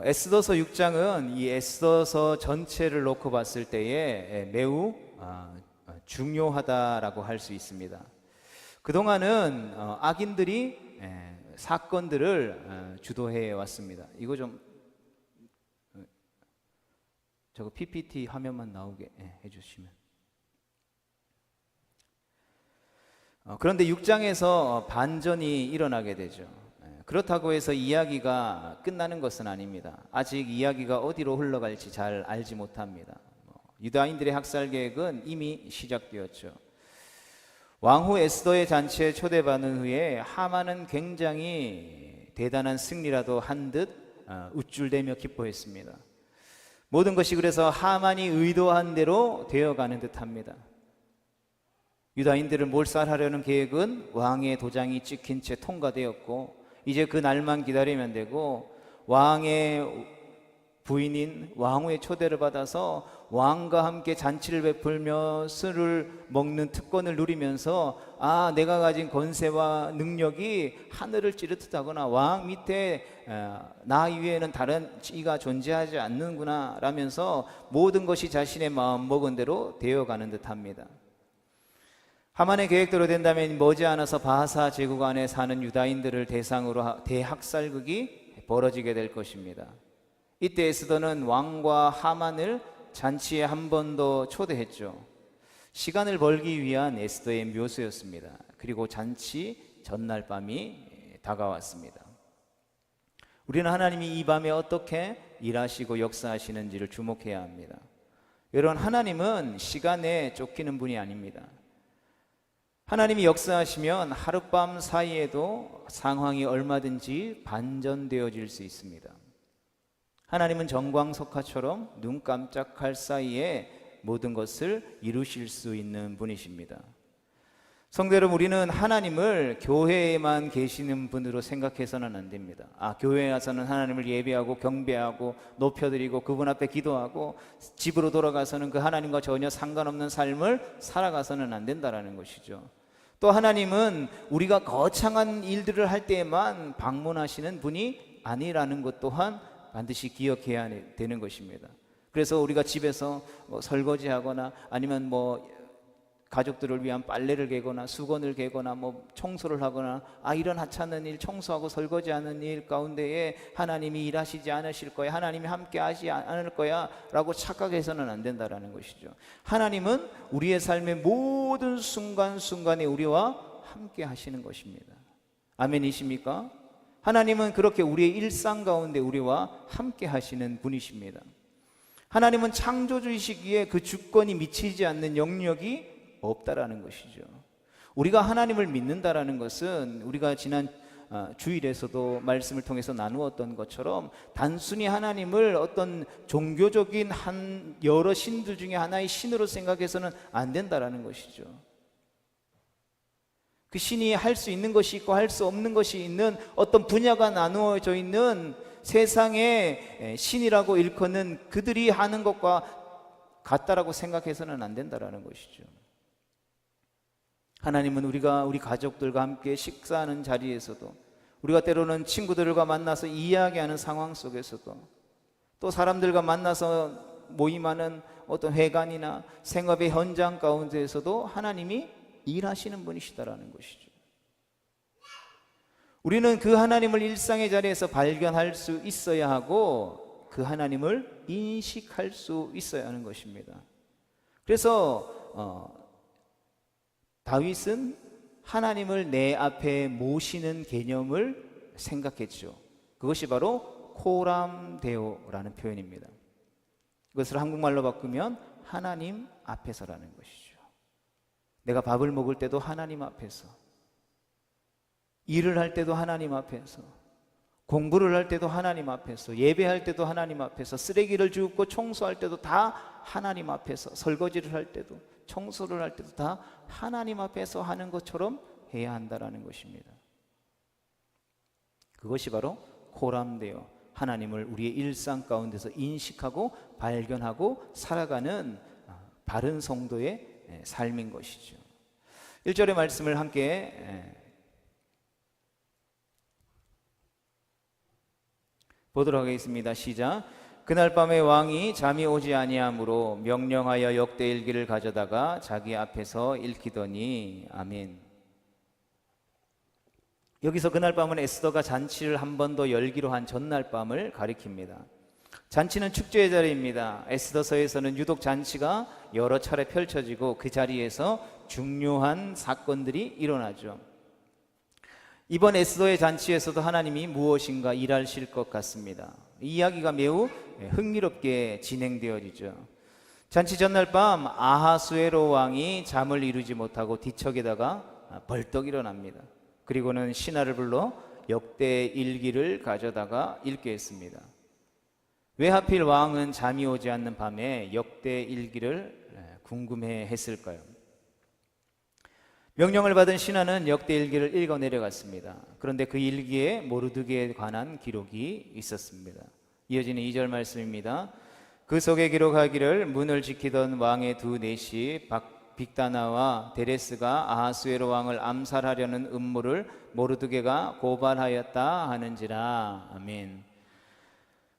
에스더서 6장은 이 에스더서 전체를 놓고 봤을 때에 매우 중요하다라고 할 수 있습니다. 그동안은 악인들이 사건들을 주도해 왔습니다. 이거 좀 저거 PPT 화면만 나오게 해주시면. 그런데 6장에서 반전이 일어나게 되죠. 그렇다고 해서 이야기가 끝나는 것은 아닙니다. 아직 이야기가 어디로 흘러갈지 잘 알지 못합니다. 유다인들의 학살 계획은 이미 시작되었죠. 왕후 에스더의 잔치에 초대받은 후에 하만은 굉장히 대단한 승리라도 한 듯 우쭐대며 기뻐했습니다. 모든 것이 그래서 하만이 의도한 대로 되어가는 듯합니다. 유다인들을 몰살하려는 계획은 왕의 도장이 찍힌 채 통과되었고 이제 그 날만 기다리면 되고, 왕의 부인인 왕후의 초대를 받아서 왕과 함께 잔치를 베풀며 술을 먹는 특권을 누리면서 내가 가진 권세와 능력이 하늘을 찌르듯하거나 왕 밑에 나 위에는 다른 이가 존재하지 않는구나 라면서 모든 것이 자신의 마음 먹은 대로 되어가는 듯합니다. 하만의 계획대로 된다면 머지않아서 바사 제국 안에 사는 유다인들을 대상으로 대학살극이 벌어지게 될 것입니다. 이때 에스더는 왕과 하만을 잔치에 한 번 더 초대했죠. 시간을 벌기 위한 에스더의 묘수였습니다. 그리고 잔치 전날 밤이 다가왔습니다. 우리는 하나님이 이 밤에 어떻게 일하시고 역사하시는지를 주목해야 합니다. 여러분, 하나님은 시간에 쫓기는 분이 아닙니다. 하나님이 역사하시면 하룻밤 사이에도 상황이 얼마든지 반전되어질 수 있습니다. 하나님은 정광석화처럼 눈 깜짝할 사이에 모든 것을 이루실 수 있는 분이십니다. 성도 여러분, 우리는 하나님을 교회에만 계시는 분으로 생각해서는 안 됩니다. 교회에 와서는 하나님을 예배하고 경배하고 높여드리고 그분 앞에 기도하고 집으로 돌아가서는 그 하나님과 전혀 상관없는 삶을 살아가서는 안 된다는 것이죠. 또 하나님은 우리가 거창한 일들을 할 때에만 방문하시는 분이 아니라는 것 또한 반드시 기억해야 되는 것입니다. 그래서 우리가 집에서 설거지하거나 아니면 가족들을 위한 빨래를 개거나 수건을 개거나 청소를 하거나 이런 하찮은 일, 청소하고 설거지하는 일 가운데에 하나님이 일하시지 않으실 거야, 하나님이 함께 하지 않을 거야 라고 착각해서는 안 된다는 것이죠. 하나님은 우리의 삶의 모든 순간순간에 우리와 함께 하시는 것입니다. 아멘이십니까? 하나님은 그렇게 우리의 일상 가운데 우리와 함께 하시는 분이십니다. 하나님은 창조주이시기에 그 주권이 미치지 않는 영역이 없다라는 것이죠. 우리가 하나님을 믿는다라는 것은 우리가 지난 주일에서도 말씀을 통해서 나누었던 것처럼 단순히 하나님을 어떤 종교적인 여러 신들 중에 하나의 신으로 생각해서는 안 된다라는 것이죠. 그 신이 할 수 있는 것이 있고 할 수 없는 것이 있는 어떤 분야가 나누어져 있는 세상의 신이라고 일컫는 그들이 하는 것과 같다라고 생각해서는 안 된다라는 것이죠. 하나님은 우리가 우리 가족들과 함께 식사하는 자리에서도, 우리가 때로는 친구들과 만나서 이야기하는 상황 속에서도, 또 사람들과 만나서 모임하는 어떤 회관이나 생업의 현장 가운데에서도 하나님이 일하시는 분이시다라는 것이죠. 우리는 그 하나님을 일상의 자리에서 발견할 수 있어야 하고 그 하나님을 인식할 수 있어야 하는 것입니다. 그래서 다윗은 하나님을 내 앞에 모시는 개념을 생각했죠. 그것이 바로 코람데오라는 표현입니다. 그것을 한국말로 바꾸면 하나님 앞에서라는 것이죠. 내가 밥을 먹을 때도 하나님 앞에서, 일을 할 때도 하나님 앞에서, 공부를 할 때도 하나님 앞에서, 예배할 때도 하나님 앞에서, 쓰레기를 줍고 청소할 때도 다 하나님 앞에서, 설거지를 할 때도, 청소를 할 때도 다 하나님 앞에서 하는 것처럼 해야 한다는 것입니다. 그것이 바로 코람데오, 하나님을 우리의 일상 가운데서 인식하고 발견하고 살아가는 바른 성도의 삶인 것이죠. 1절의 말씀을 함께 보도록 하겠습니다. 시작. 그날 밤에 왕이 잠이 오지 아니하므로 명령하여 역대일기를 가져다가 자기 앞에서 읽히더니. 아멘. 여기서 그날 밤은 에스더가 잔치를 한 번 더 열기로 한 전날 밤을 가리킵니다. 잔치는 축제의 자리입니다. 에스더서에서는 유독 잔치가 여러 차례 펼쳐지고 그 자리에서 중요한 사건들이 일어나죠. 이번 에스더의 잔치에서도 하나님이 무엇인가 일하실 것 같습니다. 이 이야기가 매우 흥미롭게 진행되어지죠. 잔치 전날 밤 아하수에로 왕이 잠을 이루지 못하고 뒤척이다가 벌떡 일어납니다. 그리고는 신하를 불러 역대 일기를 가져다가 읽게 했습니다. 왜 하필 왕은 잠이 오지 않는 밤에 역대 일기를 궁금해 했을까요? 명령을 받은 신하는 역대 일기를 읽어 내려갔습니다. 그런데 그 일기에 모르드게에 관한 기록이 있었습니다. 이어지는 2절 말씀입니다. 그 속에 기록하기를 문을 지키던 왕의 두 내시 빅다나와 데레스가 아하수에로 왕을 암살하려는 음모를 모르드게가 고발하였다 하는지라. 아멘.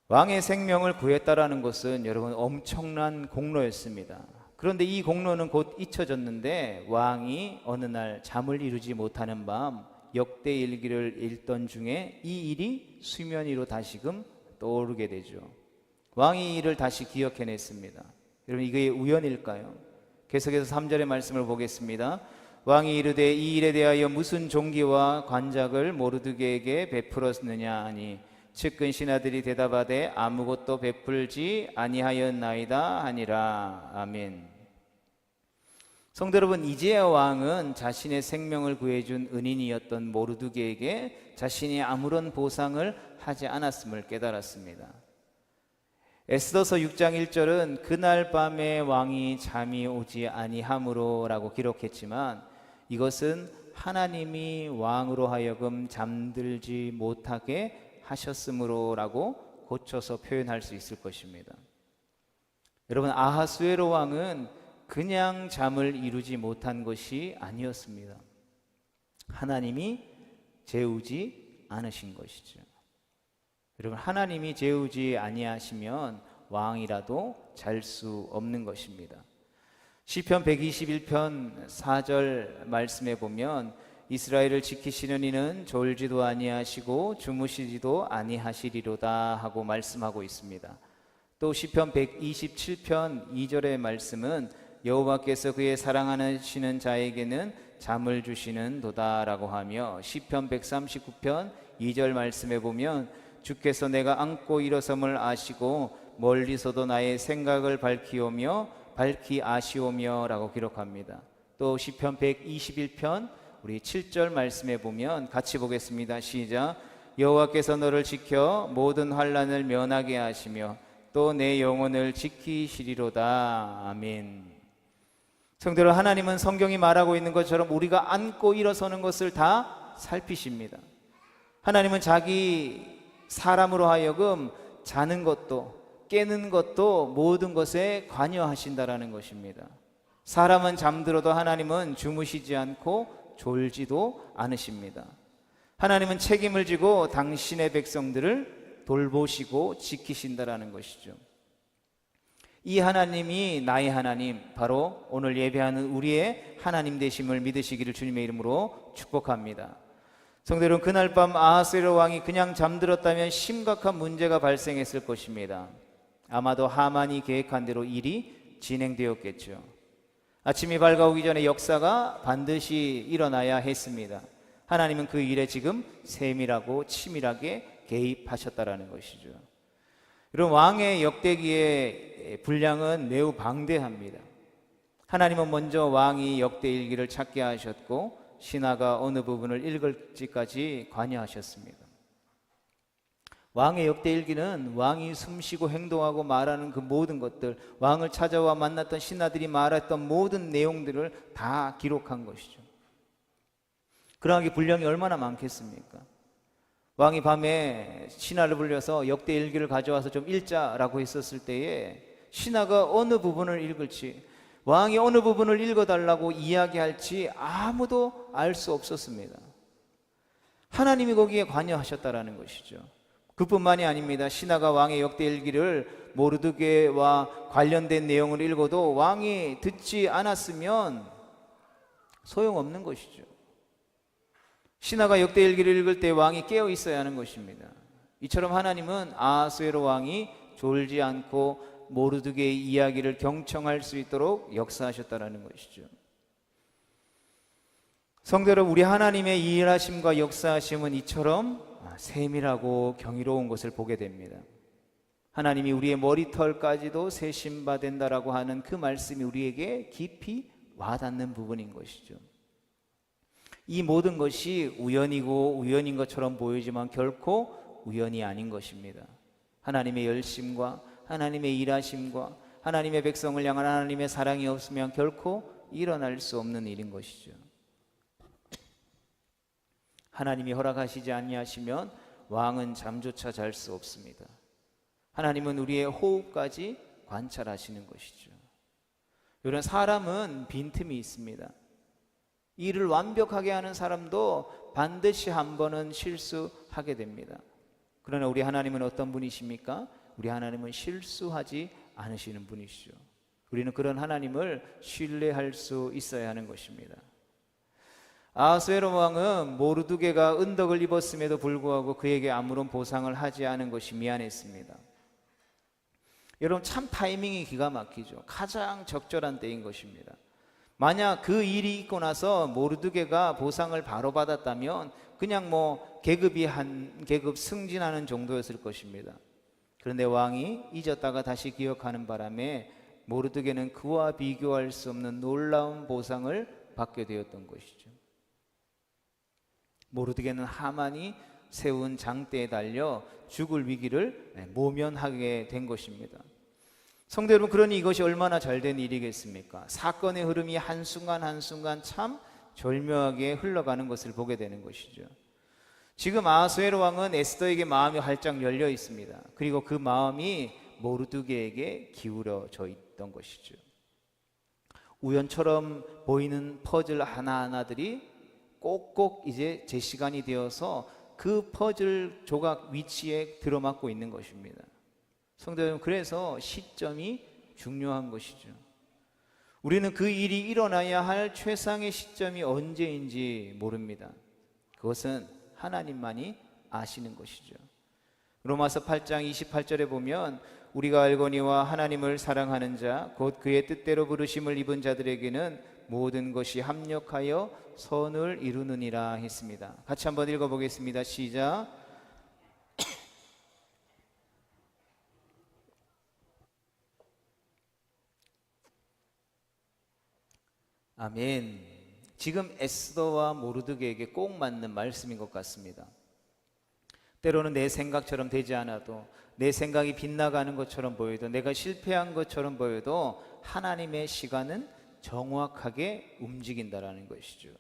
왕의 생명을 구했다라는 것은 여러분 엄청난 공로였습니다. 그런데 이 공로는 곧 잊혀졌는데 왕이 어느 날 잠을 이루지 못하는 밤 역대일기를 읽던 중에 이 일이 수면 위로 다시금 떠오르게 되죠. 왕이 이 일을 다시 기억해냈습니다. 여러분 이게 우연일까요? 계속해서 3절의 말씀을 보겠습니다. 왕이 이르되 이 일에 대하여 무슨 종기와 관작을 모르드게에게 베풀었느냐 하니 측근 신하들이 대답하되 아무것도 베풀지 아니하였나이다 하니라. 아멘. 성도 여러분, 이제야 왕은 자신의 생명을 구해준 은인이었던 모르드게에게 자신이 아무런 보상을 하지 않았음을 깨달았습니다. 에스더서 6장 1절은 그날 밤에 왕이 잠이 오지 아니하므로 라고 기록했지만 이것은 하나님이 왕으로 하여금 잠들지 못하게 하셨으므로 라고 고쳐서 표현할 수 있을 것입니다. 여러분, 아하수에로 왕은 그냥 잠을 이루지 못한 것이 아니었습니다. 하나님이 재우지 않으신 것이죠. 여러분, 하나님이 재우지 아니하시면 왕이라도 잘 수 없는 것입니다. 시편 121편 4절 말씀에 보면 이스라엘을 지키시는 이는 졸지도 아니하시고 주무시지도 아니하시리로다 하고 말씀하고 있습니다. 또 시편 127편 2절의 말씀은 여호와께서 그의 사랑하시는 자에게는 잠을 주시는 도다라고 하며 시편 139편 2절 말씀에 보면 주께서 내가 앉고 일어섬을 아시고 멀리서도 나의 생각을 밝히 아시오며 라고 기록합니다. 또 시편 121편 우리 7절 말씀에 보면 같이 보겠습니다. 시작. 여호와께서 너를 지켜 모든 환난을 면하게 하시며 또 내 영혼을 지키시리로다. 아멘. 성도들, 하나님은 성경이 말하고 있는 것처럼 우리가 앉고 일어서는 것을 다 살피십니다. 하나님은 자기 사람으로 하여금 자는 것도 깨는 것도 모든 것에 관여하신다라는 것입니다. 사람은 잠들어도 하나님은 주무시지 않고 졸지도 않으십니다. 하나님은 책임을 지고 당신의 백성들을 돌보시고 지키신다라는 것이죠. 이 하나님이 나의 하나님, 바로 오늘 예배하는 우리의 하나님 되심을 믿으시기를 주님의 이름으로 축복합니다. 성도 여러분, 그날 밤 아하스웨로 왕이 그냥 잠들었다면 심각한 문제가 발생했을 것입니다. 아마도 하만이 계획한 대로 일이 진행되었겠죠. 아침이 밝아오기 전에 역사가 반드시 일어나야 했습니다. 하나님은 그 일에 지금 세밀하고 치밀하게 개입하셨다라는 것이죠. 여러분, 왕의 역대기의 분량은 매우 방대합니다. 하나님은 먼저 왕이 역대일기를 찾게 하셨고 신하가 어느 부분을 읽을지까지 관여하셨습니다. 왕의 역대일기는 왕이 숨쉬고 행동하고 말하는 그 모든 것들, 왕을 찾아와 만났던 신하들이 말했던 모든 내용들을 다 기록한 것이죠. 그러하기 분량이 얼마나 많겠습니까? 왕이 밤에 신하를 불려서 역대일기를 가져와서 좀 읽자라고 했었을 때에 신하가 어느 부분을 읽을지, 왕이 어느 부분을 읽어달라고 이야기할지 아무도 알 수 없었습니다. 하나님이 거기에 관여하셨다라는 것이죠. 그뿐만이 아닙니다. 신하가 왕의 역대일기를 모르드게와 관련된 내용을 읽어도 왕이 듣지 않았으면 소용없는 것이죠. 신하가 역대일기를 읽을 때 왕이 깨어 있어야 하는 것입니다. 이처럼 하나님은 아하수에로 왕이 졸지 않고 모르드게의 이야기를 경청할 수 있도록 역사하셨다라는 것이죠. 성도 여러분, 우리 하나님의 일하심과 역사하심은 이처럼 세밀하고 경이로운 것을 보게 됩니다. 하나님이 우리의 머리털까지도 세심받는다라고 하는 그 말씀이 우리에게 깊이 와닿는 부분인 것이죠. 이 모든 것이 우연이고 우연인 것처럼 보이지만 결코 우연이 아닌 것입니다. 하나님의 열심과 하나님의 일하심과 하나님의 백성을 향한 하나님의 사랑이 없으면 결코 일어날 수 없는 일인 것이죠. 하나님이 허락하시지 아니하시면 왕은 잠조차 잘 수 없습니다. 하나님은 우리의 호흡까지 관찰하시는 것이죠. 이런 사람은 빈틈이 있습니다. 일을 완벽하게 하는 사람도 반드시 한 번은 실수하게 됩니다. 그러나 우리 하나님은 어떤 분이십니까? 우리 하나님은 실수하지 않으시는 분이시죠. 우리는 그런 하나님을 신뢰할 수 있어야 하는 것입니다. 아하수에로 왕은 모르드게가 은덕을 입었음에도 불구하고 그에게 아무런 보상을 하지 않은 것이 미안했습니다. 여러분, 참 타이밍이 기가 막히죠. 가장 적절한 때인 것입니다. 만약 그 일이 있고 나서 모르드게가 보상을 바로 받았다면 그냥 계급이 한 계급 승진하는 정도였을 것입니다. 그런데 왕이 잊었다가 다시 기억하는 바람에 모르드게는 그와 비교할 수 없는 놀라운 보상을 받게 되었던 것이죠. 모르드게는 하만이 세운 장대에 달려 죽을 위기를 모면하게 된 것입니다. 성도 여러분, 그러니 이것이 얼마나 잘된 일이겠습니까? 사건의 흐름이 한순간 한순간 참 절묘하게 흘러가는 것을 보게 되는 것이죠. 지금 아하수에로 왕은 에스더에게 마음이 활짝 열려 있습니다. 그리고 그 마음이 모르드게에게 기울어져 있던 것이죠. 우연처럼 보이는 퍼즐 하나하나들이 꼭꼭 이제 제 시간이 되어서 그 퍼즐 조각 위치에 들어맞고 있는 것입니다. 성도 여러분, 그래서 시점이 중요한 것이죠. 우리는 그 일이 일어나야 할 최상의 시점이 언제인지 모릅니다. 그것은 하나님만이 아시는 것이죠. 로마서 8장 28절에 보면 우리가 알거니와 하나님을 사랑하는 자 곧 그의 뜻대로 부르심을 입은 자들에게는 모든 것이 합력하여 선을 이루느니라 했습니다. 같이 한번 읽어보겠습니다. 시작. 아멘. 지금 에스더와 모르드게에게 꼭 맞는 말씀인 것 같습니다. 때로는 내 생각처럼 되지 않아도, 내 생각이 빗나가는 것처럼 보여도, 내가 실패한 것처럼 보여도 하나님의 시간은 정확하게 움직인다라는 것이죠.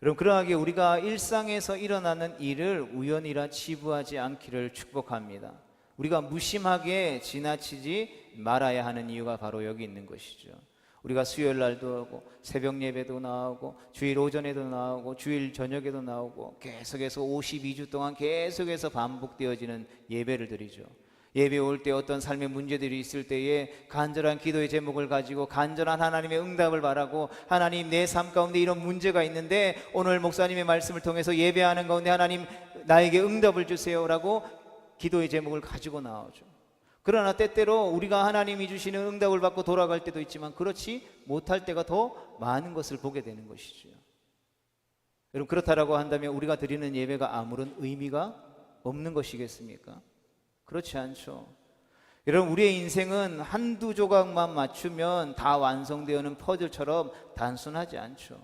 여러분, 그러하게 우리가 일상에서 일어나는 일을 우연이라 치부하지 않기를 축복합니다. 우리가 무심하게 지나치지 말아야 하는 이유가 바로 여기 있는 것이죠. 우리가 수요일 날도 하고 새벽 예배도 나오고 주일 오전에도 나오고 주일 저녁에도 나오고 계속해서 52주 동안 계속해서 반복되어지는 예배를 드리죠. 예배 올 때 어떤 삶의 문제들이 있을 때에 간절한 기도의 제목을 가지고 간절한 하나님의 응답을 바라고, 하나님, 내 삶 가운데 이런 문제가 있는데 오늘 목사님의 말씀을 통해서 예배하는 가운데 하나님 나에게 응답을 주세요라고 기도의 제목을 가지고 나오죠. 그러나 때때로 우리가 하나님이 주시는 응답을 받고 돌아갈 때도 있지만 그렇지 못할 때가 더 많은 것을 보게 되는 것이죠. 여러분, 그렇다라고 한다면 우리가 드리는 예배가 아무런 의미가 없는 것이겠습니까? 그렇지 않죠. 여러분, 우리의 인생은 한두 조각만 맞추면 다 완성되어는 퍼즐처럼 단순하지 않죠.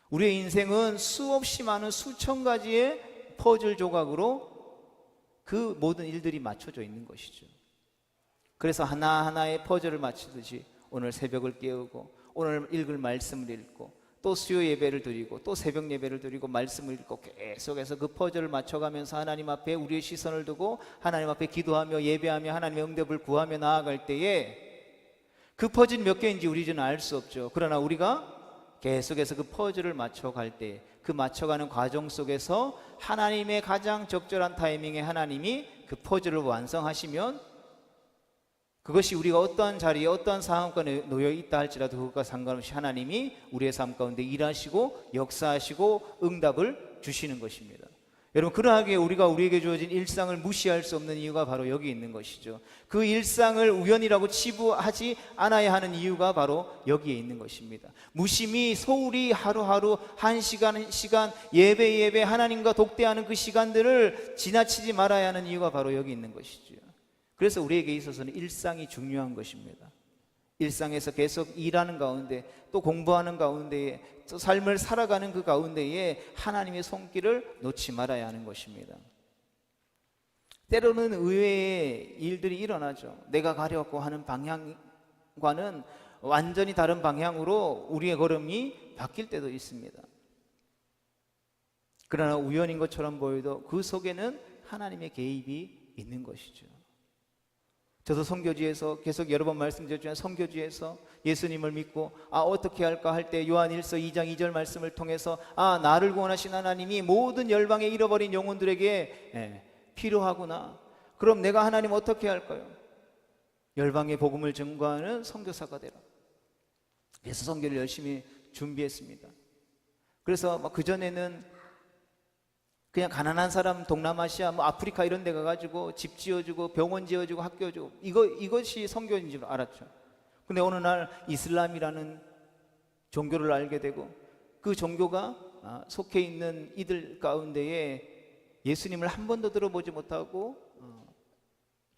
우리의 인생은 수없이 많은 수천 가지의 퍼즐 조각으로 그 모든 일들이 맞춰져 있는 것이죠. 그래서 하나하나의 퍼즐을 맞추듯이 오늘 새벽을 깨우고 오늘 읽을 말씀을 읽고 또 수요 예배를 드리고 또 새벽 예배를 드리고 말씀을 읽고 계속해서 그 퍼즐을 맞춰가면서 하나님 앞에 우리의 시선을 두고 하나님 앞에 기도하며 예배하며 하나님의 응답을 구하며 나아갈 때에 그 퍼즐 몇 개인지 우리는 알 수 없죠. 그러나 우리가 계속해서 그 퍼즐을 맞춰갈 때, 그 맞춰가는 과정 속에서 하나님의 가장 적절한 타이밍에 하나님이 그 퍼즐을 완성하시면, 그것이 우리가 어떠한 자리에 어떠한 상황 가운데 놓여 있다 할지라도 그것과 상관없이 하나님이 우리의 삶 가운데 일하시고 역사하시고 응답을 주시는 것입니다. 여러분, 그러하기에 우리가 우리에게 주어진 일상을 무시할 수 없는 이유가 바로 여기 있는 것이죠. 그 일상을 우연이라고 치부하지 않아야 하는 이유가 바로 여기에 있는 것입니다. 무심히 소홀히 하루하루 한 시간 한 시간 예배 하나님과 독대하는 그 시간들을 지나치지 말아야 하는 이유가 바로 여기 있는 것이죠. 그래서 우리에게 있어서는 일상이 중요한 것입니다. 일상에서 계속 일하는 가운데, 또 공부하는 가운데에, 또 삶을 살아가는 그 가운데에 하나님의 손길을 놓지 말아야 하는 것입니다. 때로는 의외의 일들이 일어나죠. 내가 가려고 하는 방향과는 완전히 다른 방향으로 우리의 걸음이 바뀔 때도 있습니다. 그러나 우연인 것처럼 보여도 그 속에는 하나님의 개입이 있는 것이죠. 저도 선교지에서 계속 여러 번 말씀드렸지만, 선교지에서 예수님을 믿고 어떻게 할까 할 때 요한일서 2장 2절 말씀을 통해서 나를 구원하신 하나님이 모든 열방에 잃어버린 영혼들에게 필요하구나. 그럼 내가 하나님 어떻게 할까요? 열방의 복음을 증거하는 선교사가 되라. 그래서 선교를 열심히 준비했습니다. 그래서 그전에는 그냥 가난한 사람 동남아시아 아프리카 이런 데 가가지고 집 지어주고 병원 지어주고 학교 주고 이것이 선교인 줄 알았죠. 근데 어느 날 이슬람이라는 종교를 알게 되고, 그 종교가 속해 있는 이들 가운데에 예수님을 한 번도 들어보지 못하고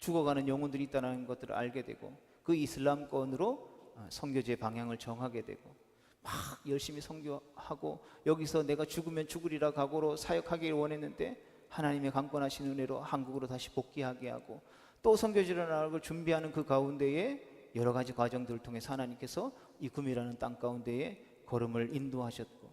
죽어가는 영혼들이 있다는 것들을 알게 되고, 그 이슬람권으로 선교지의 방향을 정하게 되고, 막 열심히 선교하고, 여기서 내가 죽으면 죽으리라 각오로 사역하기를 원했는데 하나님의 강권하신 은혜로 한국으로 다시 복귀하게 하고, 또 선교지를 나가고 준비하는 그 가운데에 여러 가지 과정들을 통해서 하나님께서 이 금이라는 땅 가운데에 걸음을 인도하셨고,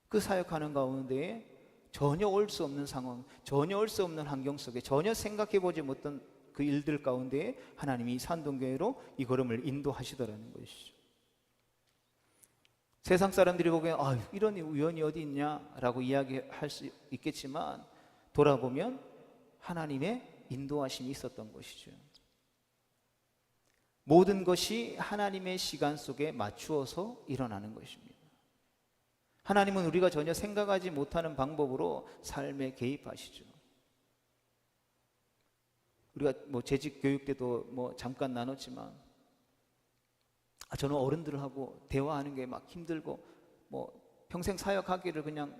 그 사역하는 가운데에 전혀 올 수 없는 상황, 전혀 올 수 없는 환경 속에, 전혀 생각해보지 못한 그 일들 가운데에 하나님이 산동교회로 이 걸음을 인도하시더라는 것이죠. 세상 사람들이 보기엔 이런 우연이 어디 있냐라고 이야기할 수 있겠지만, 돌아보면 하나님의 인도하심이 있었던 것이죠. 모든 것이 하나님의 시간 속에 맞추어서 일어나는 것입니다. 하나님은 우리가 전혀 생각하지 못하는 방법으로 삶에 개입하시죠. 우리가 재직 교육 때도 잠깐 나눴지만, 저는 어른들하고 대화하는 게 막 힘들고, 평생 사역하기를 그냥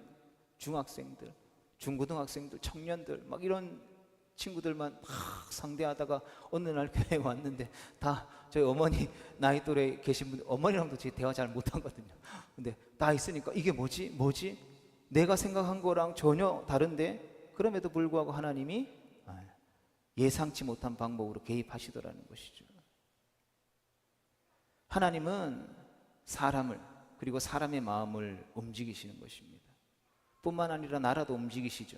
중학생들, 중고등학생들, 청년들 이런 친구들만 막 상대하다가 어느 날 교회에 왔는데 다 저희 어머니 나이 또래 계신 분들, 어머니랑도 제 대화 잘 못하거든요. 근데 다 있으니까 이게 뭐지? 내가 생각한 거랑 전혀 다른데, 그럼에도 불구하고 하나님이 예상치 못한 방법으로 개입하시더라는 것이죠. 하나님은 사람을, 그리고 사람의 마음을 움직이시는 것입니다. 뿐만 아니라 나라도 움직이시죠.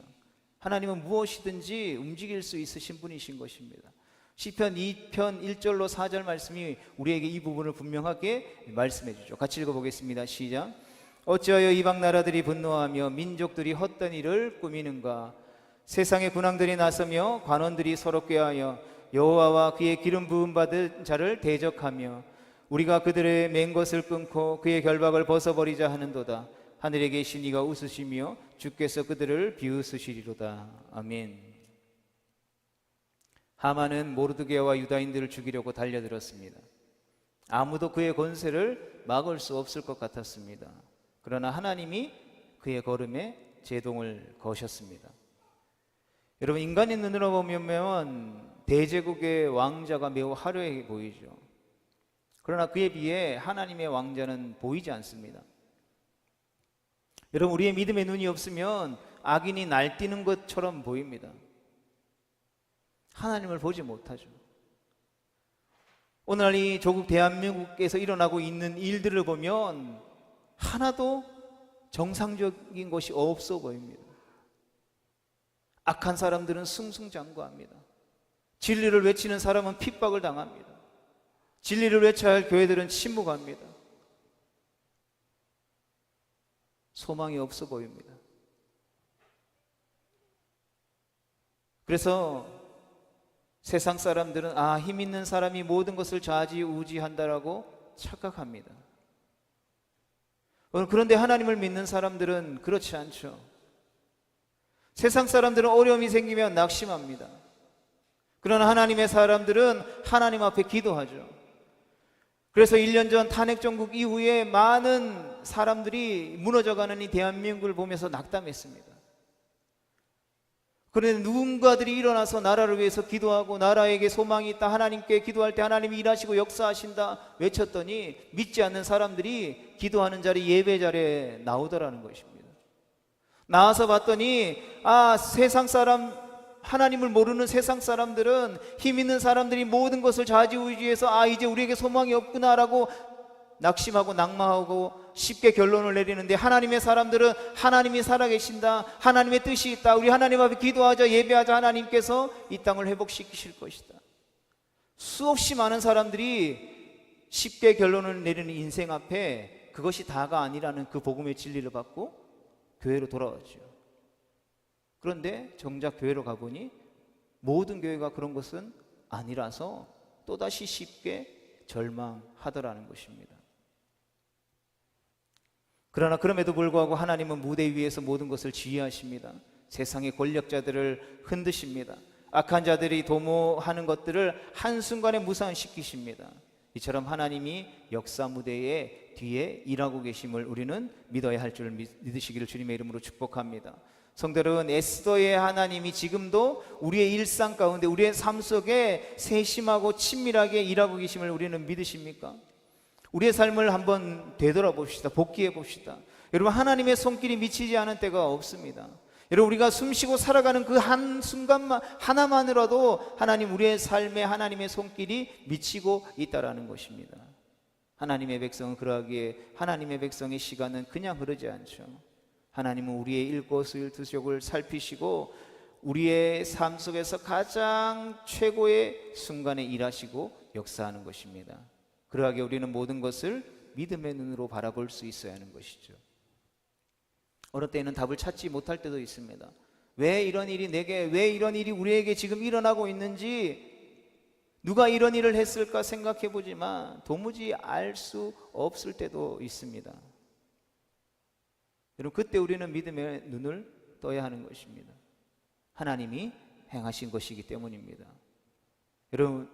하나님은 무엇이든지 움직일 수 있으신 분이신 것입니다. 시편 2편 1절로 4절 말씀이 우리에게 이 부분을 분명하게 말씀해 주죠. 같이 읽어보겠습니다. 시작. 어찌하여 이방 나라들이 분노하며 민족들이 헛된 일을 꾸미는가? 세상의 군왕들이 나서며 관원들이 서로 꾀하여 여호와와 그의 기름 부음 받은 자를 대적하며 우리가 그들의 맨 것을 끊고 그의 결박을 벗어버리자 하는도다. 하늘에 계신 이가 웃으시며 주께서 그들을 비웃으시리로다. 아멘. 하만은 모르드게와 유다인들을 죽이려고 달려들었습니다. 아무도 그의 권세를 막을 수 없을 것 같았습니다. 그러나 하나님이 그의 걸음에 제동을 거셨습니다. 여러분, 인간의 눈으로 보면 대제국의 왕자가 매우 화려해 보이죠. 그러나 그에 비해 하나님의 왕자는 보이지 않습니다. 여러분, 우리의 믿음의 눈이 없으면 악인이 날뛰는 것처럼 보입니다. 하나님을 보지 못하죠. 오늘 이 조국 대한민국에서 일어나고 있는 일들을 보면 하나도 정상적인 것이 없어 보입니다. 악한 사람들은 승승장구합니다. 진리를 외치는 사람은 핍박을 당합니다. 진리를 외쳐야 할 교회들은 침묵합니다. 소망이 없어 보입니다. 그래서 세상 사람들은 힘 있는 사람이 모든 것을 좌지우지한다라고 착각합니다. 그런데 하나님을 믿는 사람들은 그렇지 않죠. 세상 사람들은 어려움이 생기면 낙심합니다. 그러나 하나님의 사람들은 하나님 앞에 기도하죠. 그래서 1년 전 탄핵정국 이후에 많은 사람들이 무너져가는 이 대한민국을 보면서 낙담했습니다. 그런데 누군가들이 일어나서 나라를 위해서 기도하고 나라에게 소망이 있다, 하나님께 기도할 때 하나님이 일하시고 역사하신다 외쳤더니 믿지 않는 사람들이 기도하는 자리, 예배 자리에 나오더라는 것입니다. 나와서 봤더니 세상 사람, 하나님을 모르는 세상 사람들은, 힘 있는 사람들이 모든 것을 좌지우지해서 이제 우리에게 소망이 없구나라고 낙심하고 낙마하고 쉽게 결론을 내리는데, 하나님의 사람들은 하나님이 살아계신다, 하나님의 뜻이 있다, 우리 하나님 앞에 기도하자, 예배하자, 하나님께서 이 땅을 회복시키실 것이다. 수없이 많은 사람들이 쉽게 결론을 내리는 인생 앞에 그것이 다가 아니라는 그 복음의 진리를 받고 교회로 돌아왔죠. 그런데 정작 교회로 가보니 모든 교회가 그런 것은 아니라서 또다시 쉽게 절망하더라는 것입니다. 그러나 그럼에도 불구하고 하나님은 무대 위에서 모든 것을 지휘하십니다. 세상의 권력자들을 흔드십니다. 악한 자들이 도모하는 것들을 한순간에 무산시키십니다. 이처럼 하나님이 역사 무대의 뒤에 일하고 계심을 우리는 믿어야 할 줄 믿으시기를 주님의 이름으로 축복합니다. 성도 여러분, 에스더의 하나님이 지금도 우리의 일상 가운데, 우리의 삶 속에 세심하고 친밀하게 일하고 계심을 우리는 믿으십니까? 우리의 삶을 한번 되돌아봅시다. 복귀해 봅시다. 여러분, 하나님의 손길이 미치지 않은 때가 없습니다. 여러분, 우리가 숨쉬고 살아가는 그 한순간만 하나만으로도 하나님, 우리의 삶에 하나님의 손길이 미치고 있다라는 것입니다. 하나님의 백성은 그러하기에 하나님의 백성의 시간은 그냥 흐르지 않죠. 하나님은 우리의 일거수일투족을 살피시고 우리의 삶 속에서 가장 최고의 순간에 일하시고 역사하는 것입니다. 그러하기에 우리는 모든 것을 믿음의 눈으로 바라볼 수 있어야 하는 것이죠. 어느 때에는 답을 찾지 못할 때도 있습니다. 왜 이런 일이 왜 이런 일이 우리에게 지금 일어나고 있는지, 누가 이런 일을 했을까 생각해 보지만 도무지 알 수 없을 때도 있습니다. 여러분, 그때 우리는 믿음의 눈을 떠야 하는 것입니다. 하나님이 행하신 것이기 때문입니다. 여러분,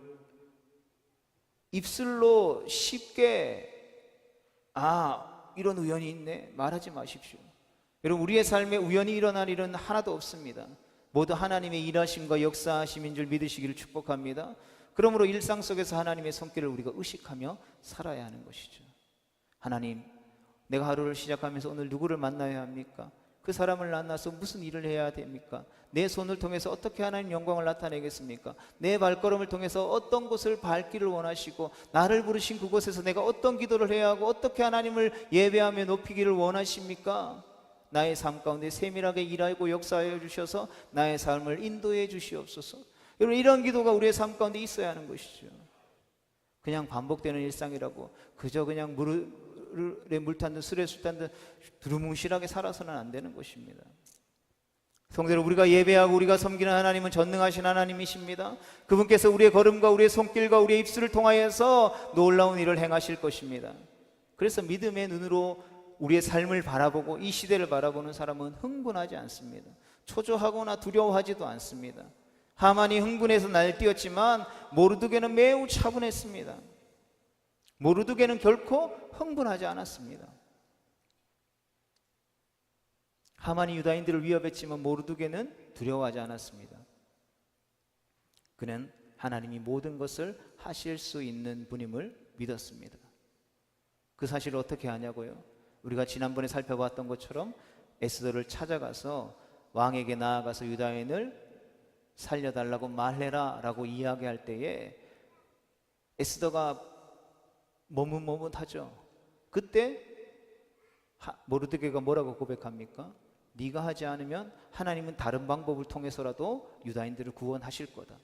입술로 쉽게 이런 우연이 있네 말하지 마십시오. 여러분, 우리의 삶에 우연히 일어날 일은 하나도 없습니다. 모두 하나님의 일하심과 역사하심인 줄 믿으시기를 축복합니다. 그러므로 일상 속에서 하나님의 손길을 우리가 의식하며 살아야 하는 것이죠. 하나님, 내가 하루를 시작하면서 오늘 누구를 만나야 합니까? 그 사람을 만나서 무슨 일을 해야 됩니까? 내 손을 통해서 어떻게 하나님 영광을 나타내겠습니까? 내 발걸음을 통해서 어떤 곳을 밟기를 원하시고, 나를 부르신 그곳에서 내가 어떤 기도를 해야 하고 어떻게 하나님을 예배하며 높이기를 원하십니까? 나의 삶 가운데 세밀하게 일하고 역사하여 주셔서 나의 삶을 인도해 주시옵소서. 여러분, 이런 기도가 우리의 삶 가운데 있어야 하는 것이죠. 그냥 반복되는 일상이라고 그저 그냥 물에 물 탄 듯 술에 술 탄 듯 두루뭉실하게 살아서는 안 되는 것입니다. 성도 여러분, 우리가 예배하고 우리가 섬기는 하나님은 전능하신 하나님이십니다. 그분께서 우리의 걸음과 우리의 손길과 우리의 입술을 통하여서 놀라운 일을 행하실 것입니다. 그래서 믿음의 눈으로 우리의 삶을 바라보고 이 시대를 바라보는 사람은 흥분하지 않습니다. 초조하거나 두려워하지도 않습니다. 하만이 흥분해서 날뛰었지만 모르드게는 매우 차분했습니다. 모르드게는 결코 흥분하지 않았습니다. 하만이 유다인들을 위협했지만 모르드게는 두려워하지 않았습니다. 그는 하나님이 모든 것을 하실 수 있는 분임을 믿었습니다. 그 사실을 어떻게 아냐고요? 우리가 지난번에 살펴봤던 것처럼 에스더를 찾아가서 왕에게 나아가서 유다인을 살려달라고 말해라 라고 이야기할 때에 에스더가 머뭇머뭇하죠. 그때 모르드게가 뭐라고 고백합니까? 네가 하지 않으면 하나님은 다른 방법을 통해서라도 유다인들을 구원하실 거다.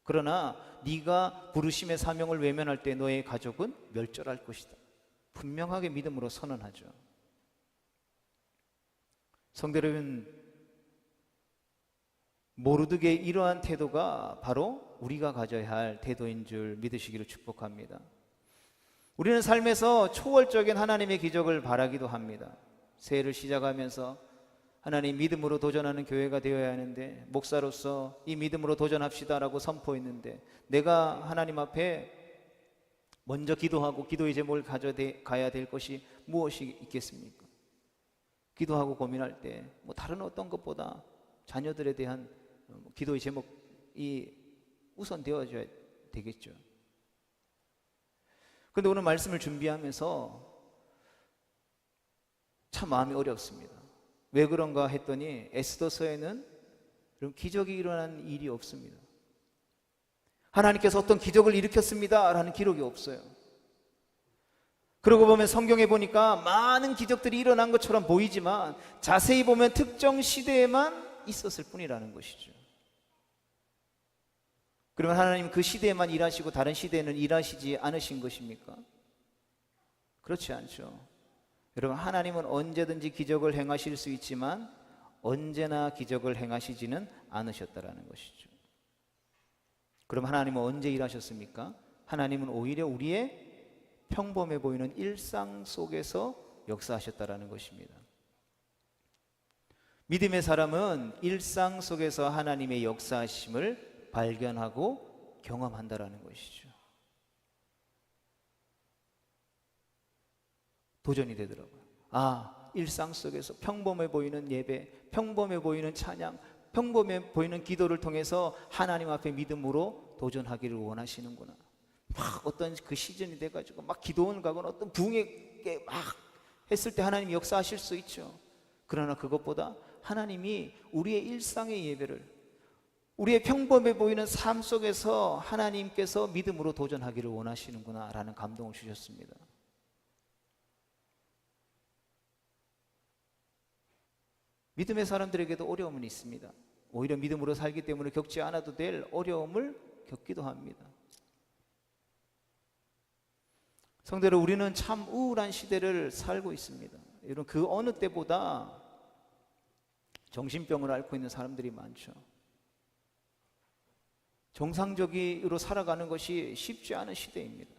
그러나 네가 부르심의 사명을 외면할 때 너의 가족은 멸절할 것이다. 분명하게 믿음으로 선언하죠. 성도 여러분, 모르드게 이러한 태도가 바로 우리가 가져야 할 태도인 줄 믿으시기를 축복합니다. 우리는 삶에서 초월적인 하나님의 기적을 바라기도 합니다. 새해를 시작하면서 하나님 믿음으로 도전하는 교회가 되어야 하는데, 목사로서 이 믿음으로 도전합시다라고 선포했는데, 내가 하나님 앞에 먼저 기도하고 기도의 제목을 가져가야 될 것이 무엇이 있겠습니까? 기도하고 고민할 때 다른 어떤 것보다 자녀들에 대한 기도의 제목이 우선 되어줘야 되겠죠. 그런데 오늘 말씀을 준비하면서 참 마음이 어렵습니다. 왜 그런가 했더니 에스더서에는 그런 기적이 일어난 일이 없습니다. 하나님께서 어떤 기적을 일으켰습니다 라는 기록이 없어요. 그러고 보면 성경에 보니까 많은 기적들이 일어난 것처럼 보이지만 자세히 보면 특정 시대에만 있었을 뿐이라는 것이죠. 그러면 하나님 그 시대에만 일하시고 다른 시대에는 일하시지 않으신 것입니까? 그렇지 않죠. 여러분, 하나님은 언제든지 기적을 행하실 수 있지만 언제나 기적을 행하시지는 않으셨다라는 것이죠. 그럼 하나님은 언제 일하셨습니까? 하나님은 오히려 우리의 평범해 보이는 일상 속에서 역사하셨다라는 것입니다. 믿음의 사람은 일상 속에서 하나님의 역사하심을 발견하고 경험한다라는 것이죠. 도전이 되더라고요. 일상 속에서 평범해 보이는 예배, 평범해 보이는 찬양, 평범해 보이는 기도를 통해서 하나님 앞에 믿음으로 도전하기를 원하시는구나. 막 어떤 그 시즌이 돼가지고 막 기도원 가거나 어떤 부흥에 막 했을 때 하나님이 역사하실 수 있죠. 그러나 그것보다 하나님이 우리의 일상의 예배를, 우리의 평범해 보이는 삶 속에서 하나님께서 믿음으로 도전하기를 원하시는구나 라는 감동을 주셨습니다. 믿음의 사람들에게도 어려움은 있습니다. 오히려 믿음으로 살기 때문에 겪지 않아도 될 어려움을 겪기도 합니다. 성도 여러분, 우리는 참 우울한 시대를 살고 있습니다. 여러분, 그 어느 때보다 정신병을 앓고 있는 사람들이 많죠. 정상적으로 살아가는 것이 쉽지 않은 시대입니다.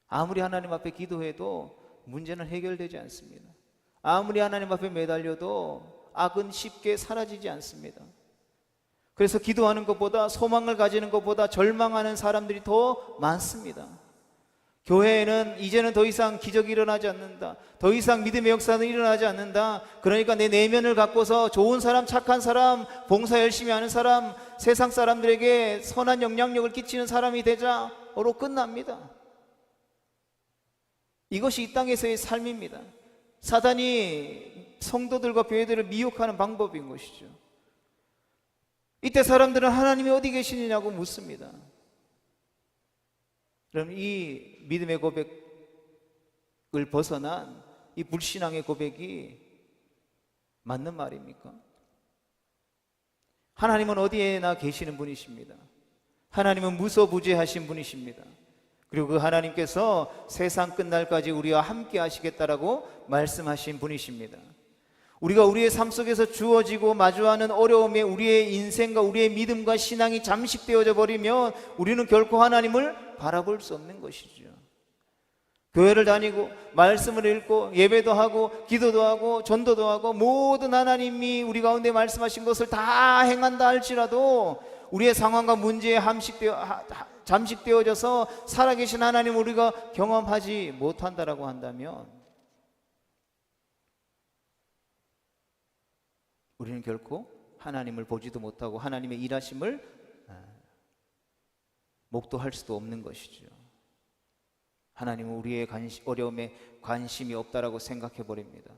아무리 하나님 앞에 기도해도 문제는 해결되지 않습니다. 아무리 하나님 앞에 매달려도 악은 쉽게 사라지지 않습니다. 그래서 기도하는 것보다, 소망을 가지는 것보다 절망하는 사람들이 더 많습니다. 교회에는 이제는 더 이상 기적이 일어나지 않는다, 더 이상 믿음의 역사는 일어나지 않는다, 그러니까 내 내면을 갖고서 좋은 사람, 착한 사람, 봉사 열심히 하는 사람, 세상 사람들에게 선한 영향력을 끼치는 사람이 되자로 끝납니다. 이것이 이 땅에서의 삶입니다. 사단이 성도들과 교회들을 미혹하는 방법인 것이죠. 이때 사람들은 하나님이 어디 계시느냐고 묻습니다. 그럼 이 믿음의 고백을 벗어난 이 불신앙의 고백이 맞는 말입니까? 하나님은 어디에나 계시는 분이십니다. 하나님은 무소부재하신 분이십니다. 그리고 그 하나님께서 세상 끝날까지 우리와 함께 하시겠다라고 말씀하신 분이십니다. 우리가 우리의 삶 속에서 주어지고 마주하는 어려움에 우리의 인생과 우리의 믿음과 신앙이 잠식되어져 버리면 우리는 결코 하나님을 바라볼 수 없는 것이죠. 교회를 다니고 말씀을 읽고 예배도 하고 기도도 하고 전도도 하고 모든 하나님이 우리 가운데 말씀하신 것을 다 행한다 할지라도 우리의 상황과 문제에 잠식되어져서 살아계신 하나님을 우리가 경험하지 못한다라고 한다면 우리는 결코 하나님을 보지도 못하고 하나님의 일하심을 목도할 수도 없는 것이죠. 하나님은 우리의 어려움에 관심이 없다라고 생각해 버립니다.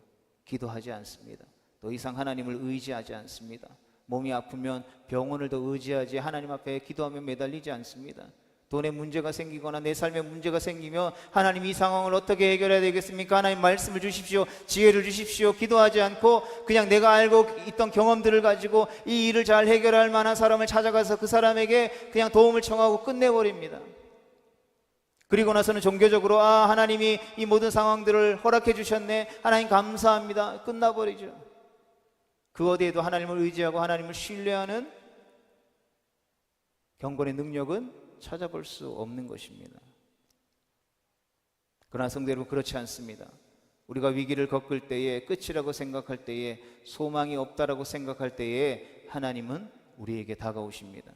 기도하지 않습니다. 더 이상 하나님을 의지하지 않습니다. 몸이 아프면 병원을 더 의지하지 하나님 앞에 기도하며 매달리지 않습니다. 돈에 문제가 생기거나 내 삶에 문제가 생기면 하나님 이 상황을 어떻게 해결해야 되겠습니까? 하나님 말씀을 주십시오, 지혜를 주십시오. 기도하지 않고 그냥 내가 알고 있던 경험들을 가지고 이 일을 잘 해결할 만한 사람을 찾아가서 그 사람에게 그냥 도움을 청하고 끝내버립니다. 그리고 나서는 종교적으로 하나님이 이 모든 상황들을 허락해 주셨네, 하나님 감사합니다, 끝나버리죠. 그 어디에도 하나님을 의지하고 하나님을 신뢰하는 경건의 능력은 찾아볼 수 없는 것입니다. 그러나 성도 여러분, 그렇지 않습니다. 우리가 위기를 겪을 때에, 끝이라고 생각할 때에, 소망이 없다라고 생각할 때에 하나님은 우리에게 다가오십니다.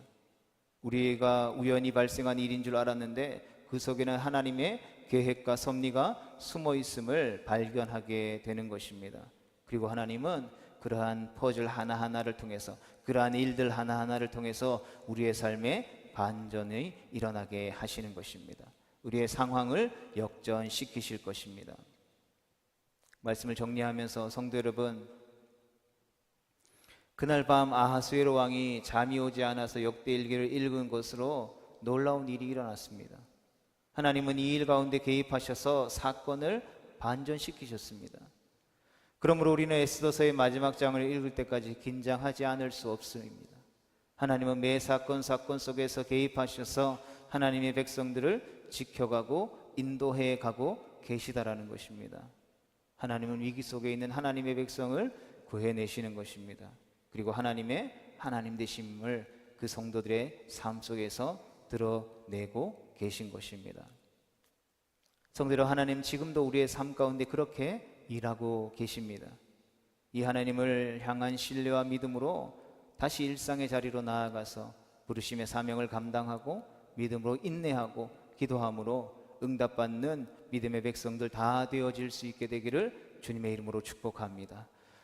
우리가 우연히 발생한 일인 줄 알았는데 그 속에는 하나님의 계획과 섭리가 숨어 있음을 발견하게 되는 것입니다. 그리고 하나님은 그러한 퍼즐 하나하나를 통해서, 그러한 일들 하나하나를 통해서 우리의 삶에 반전이 일어나게 하시는 것입니다. 우리의 상황을 역전시키실 것입니다. 말씀을 정리하면서 성도 여러분, 그날 밤 아하수에로 왕이 잠이 오지 않아서 역대일기를 읽은 것으로 놀라운 일이 일어났습니다. 하나님은 이 일 가운데 개입하셔서 사건을 반전시키셨습니다. 그러므로 우리는 에스더서의 마지막 장을 읽을 때까지 긴장하지 않을 수 없습니다. 하나님은 매 사건 속에서 개입하셔서 하나님의 백성들을 지켜가고 인도해 가고 계시다라는 것입니다. 하나님은 위기 속에 있는 하나님의 백성을 구해내시는 것입니다. 그리고 하나님의 하나님 되심을 그 성도들의 삶 속에서 드러내고 계신 것입니다. 성도들, 하나님 지금도 우리의 삶 가운데 그렇게 일하고 계십니다. 이 하나님을 향한 신뢰와 믿음으로 다시 일상의 자리로 나아가서 부르심의 사명을 감당하고 믿음으로 인내하고 기도함으로 응답받는 믿음의 백성들 다 되어질 수 있게 되기를 주님의 이름으로 축복합니다.